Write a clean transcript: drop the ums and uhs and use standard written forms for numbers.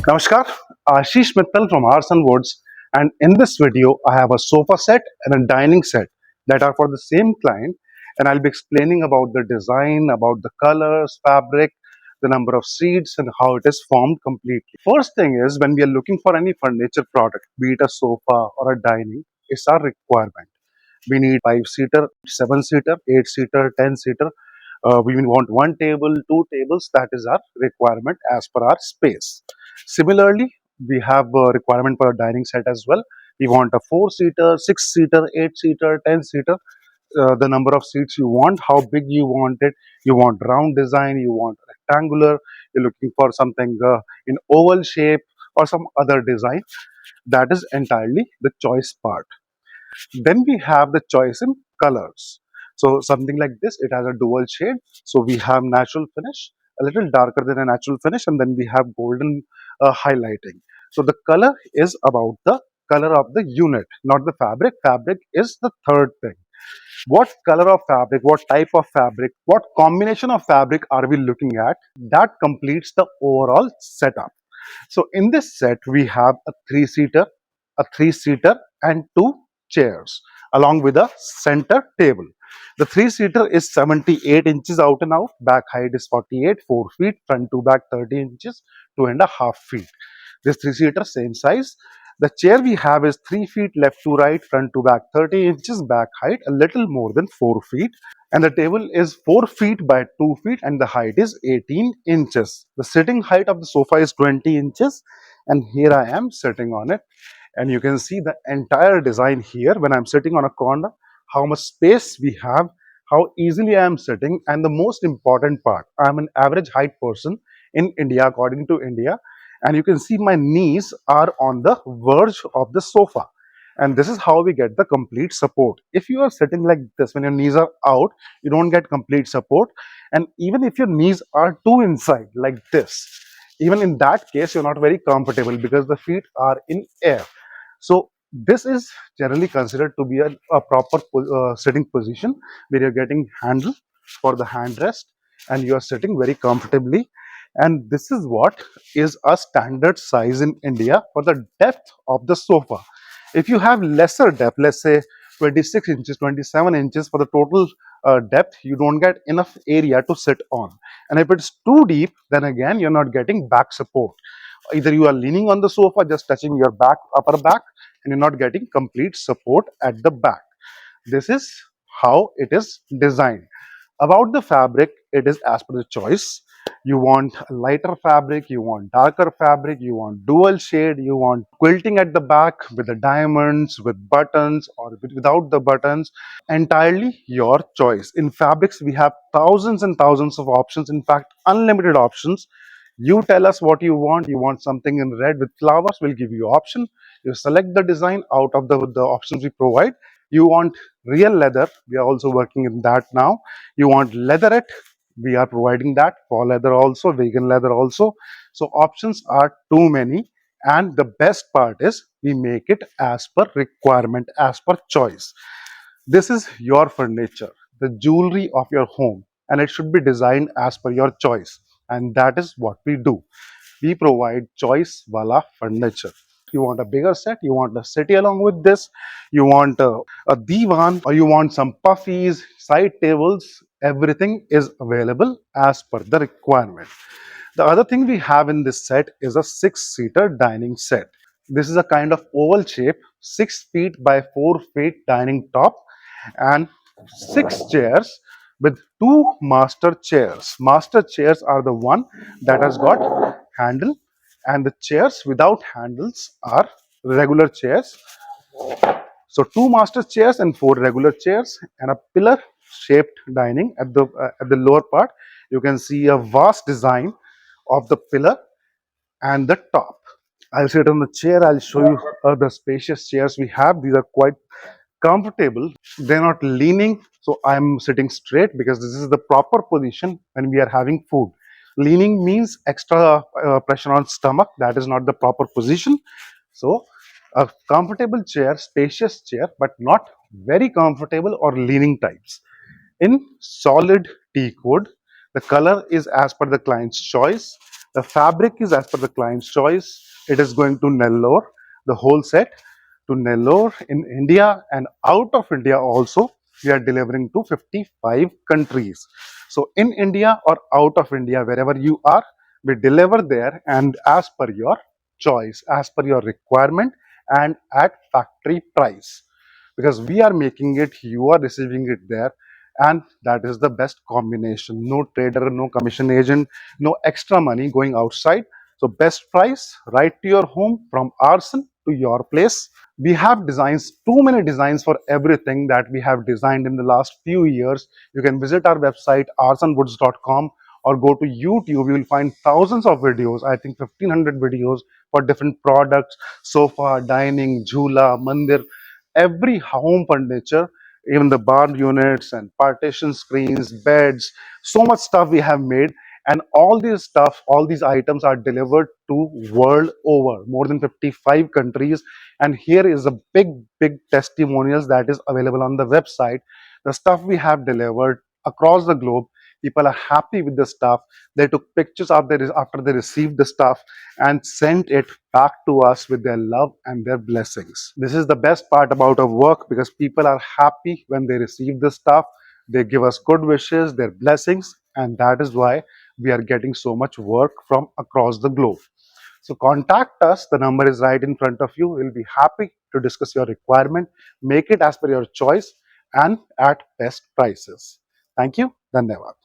Namaskar, Ashish Mittal from Aarsun Woods, and in this video I have a sofa set and a dining set that are for the same client, and I'll be explaining about the design, about the colors, fabric, the number of seats and how it is formed completely. First thing is, when we are looking for any furniture product, be it a sofa or a dining, it's our requirement. We need 5-seater, 7-seater, 8-seater, 10-seater. We want one table, two tables. That is our requirement as per our space. Similarly, we have a requirement for a dining set as well. We want a 4-seater, 6-seater, 8-seater, 10-seater. The number of seats you want, how big you want it. You want round design, you want rectangular, you're looking for something in oval shape or some other design. That is entirely the choice part. Then we have the choice in colors. So something like this, it has a dual shade. So we have natural finish, a little darker than a natural finish, and then we have golden highlighting. So the color is about the color of the unit, not the fabric. Fabric is the third thing. What color of fabric, what type of fabric, what combination of fabric are we looking at? That completes the overall setup. So in this set, we have a three-seater, and two chairs, along with a center table. The three-seater is 78 inches out and out. Back height is 48, 4 feet. Front to back 30 inches, 2.5 feet. This three-seater, same size. The chair we have is 3 feet left to right, front to back 30 inches, back height a little more than 4 feet. And the table is 4 feet by 2 feet and the height is 18 inches. The sitting height of the sofa is 20 inches and here I am sitting on it. And you can see the entire design here when I'm sitting on a corner, how much space we have, how easily I am sitting. And the most important part, I'm an average height person in India, according to India. And you can see my knees are on the verge of the sofa. And this is how we get the complete support. If you are sitting like this, when your knees are out, you don't get complete support. And even if your knees are too inside like this, even in that case, you're not very comfortable because the feet are in air. So this is generally considered to be a proper sitting position where you're getting handle for the handrest and you are sitting very comfortably. And this is what is a standard size in India for the depth of the sofa. If you have lesser depth, let's say 26 inches, 27 inches for the total depth, you don't get enough area to sit on. And if it's too deep, then again, you're not getting back support. Either you are leaning on the sofa, just touching your back, upper back, and you're not getting complete support at the back. This is how it is designed. About the fabric, it is as per the choice. You want a lighter fabric, you want darker fabric, you want dual shade, you want quilting at the back with the diamonds, with buttons or without the buttons. Entirely your choice. In fabrics, we have thousands and thousands of options, in fact, unlimited options. You tell us what you want. You want something in red with flowers, we'll give you option. You select the design out of the options we provide. You want real leather, we are also working in that now. You want leatherette, we are providing that. For leather also, vegan leather also. So options are too many, and the best part is we make it as per requirement, as per choice. This is your furniture, the jewelry of your home, and it should be designed as per your choice. And that is what we do. We provide choice wala furniture. You want a bigger set, you want a settee along with this, you want a divan, or you want some puffies, side tables, everything is available as per the requirement. The other thing we have in this set is a 6-seater dining set. This is a kind of oval shape, 6 feet by 4 feet dining top, and 6 chairs with 2 master chairs. Master chairs are the one that has got handle, and the chairs without handles are regular chairs. So 2 master chairs and 4 regular chairs and a pillar shaped dining at the lower part. You can see a vast design of the pillar and the top. I'll sit on the chair. I'll show you the spacious chairs we have. These are quite comfortable. They're not leaning, so I'm sitting straight because this is the proper position when we are having food. Leaning means extra pressure on stomach. That is not the proper position. So a comfortable chair, spacious chair, but not very comfortable or leaning types. In solid teak wood, the color is as per the client's choice. The fabric is as per the client's choice. It is going to Nellore, the whole set to Nellore in India, and out of India also. We are delivering to 55 countries. So in India or out of India, wherever you are, we deliver there and as per your choice, as per your requirement, and at factory price. Because we are making it, you are receiving it there, and that is the best combination. No trader, no commission agent, no extra money going outside. So best price right to your home from Aarsun to your place. We have designs, too many designs for everything that we have designed in the last few years. You can visit our website aarsunwoods.com or go to YouTube. You will find thousands of videos, I think 1500 videos for different products, sofa, dining, jhula, mandir, every home furniture, even the bar units and partition screens, beds, so much stuff we have made. And all this stuff, all these items are delivered to world over, more than 55 countries. And here is a big testimonials that is available on the website. The stuff we have delivered across the globe, people are happy with the stuff. They took pictures after they received the stuff and sent it back to us with their love and their blessings. This is the best part about our work, because people are happy when they receive the stuff. They give us good wishes, their blessings, and that is why we are getting so much work from across the globe. So contact us. The number is right in front of you. We'll be happy to discuss your requirement, make it as per your choice, and at best prices. Thank you. Dhanyavad.